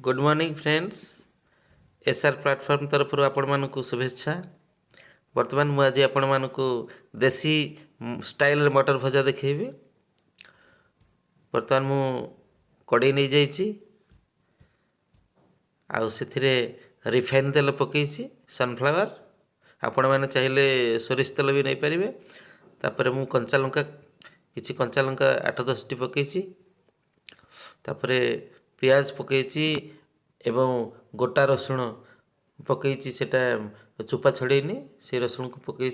Good morning friends. SR platform तरफ आपण को शुभेच्छा। वर्तमान मुझे आज आपण को देसी स्टाइल मटर भजा देखी। बर्तमान मु कड़े नहीं जाइए आउे रिफाइन तेल पकई सनफ्लावर आपण मैंने चाहिए सोरिष तेल भी नहीं पारे। तापर मु कंचा लंका किसी कंचा लंका 8-10 टी पकई पियाज पकई एवं गोटा रसुण पकई सेटा चुपा छड़ेनी से रसुण को पकई।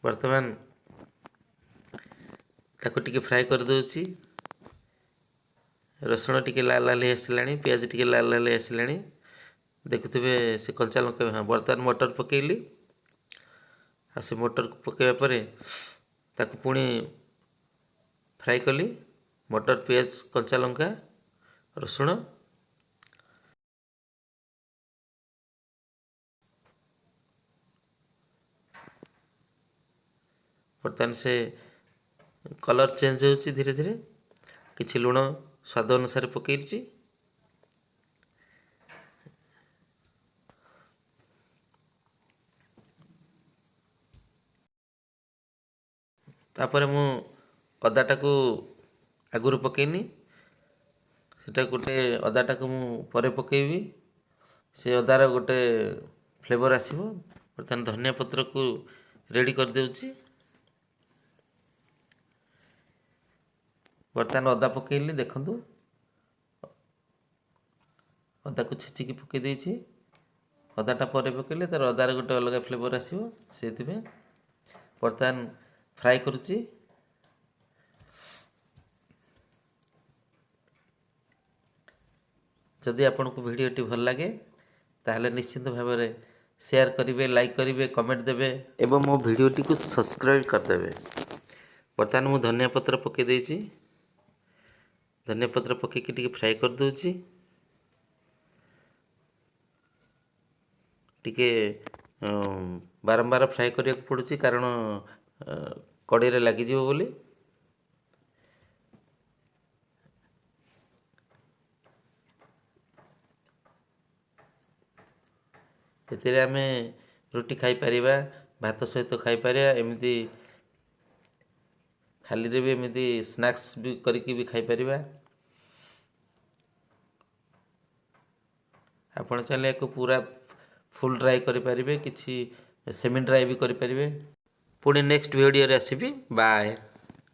वर्तमान ताको टिके फ्राए कर दूची। रसुण टिके लाल लाल आसला पियाज टिके लाल लाल आसला देखुवे से कंचा लंका। हाँ बर्तमान मटर पकईली आ से मटर को पकईवा पर ताको पुणी फ्राए कली मटर पियाज कंचा लंका रसुण बर्तमान से कलर चेंज होची धीरे धीरे। किछि लुण स्वाद अनुसार पकईची तापर मु अदाटा को आगुरी पकईनी सेटा गोटे अदाटा को मु परे पकईबी से अदार गोटे फ्लेवर आसीबो। बर्तमान धनिया पत्र को रेडी कर देउची। बर्तमान अदा पकईली देखंतु अदा को छेचिकी पकई देइछि। अदाटा परे पकईले तार अदार गोटे अलग फ्लेवर आसीबो सेथिबे बर्तमान फ्राए करुची। जदि आपन को वीडियोटी भल लगे ताहले निश्चित भाव में शेयर करेंगे, लाइक करेंगे, कमेंट देवे एवं मो वीडियोटी को सब्सक्राइब करदे। बर्तमान मु धनिया पत्र पकई देइछि। धनिया पत्र पकईकी टिके फ्राए कर दूची। टिके बारंबार फ्राए करिया पड़ुची कारण कड़े रे लगी जीवो बोली। एतिरे आमे रुटी खाई परिबा, भात सहित खाई परिबा, एमिति खाली रे भी एमिति स्नैक्स भी करके भी खाई परिबा। आपण चाहे को पूरा फुल ड्राई करि परिबे, किछि सेमी ड्राई भी करि परिबे। पुणी नेक्स्ट वीडियो रे आसीबी। बाय।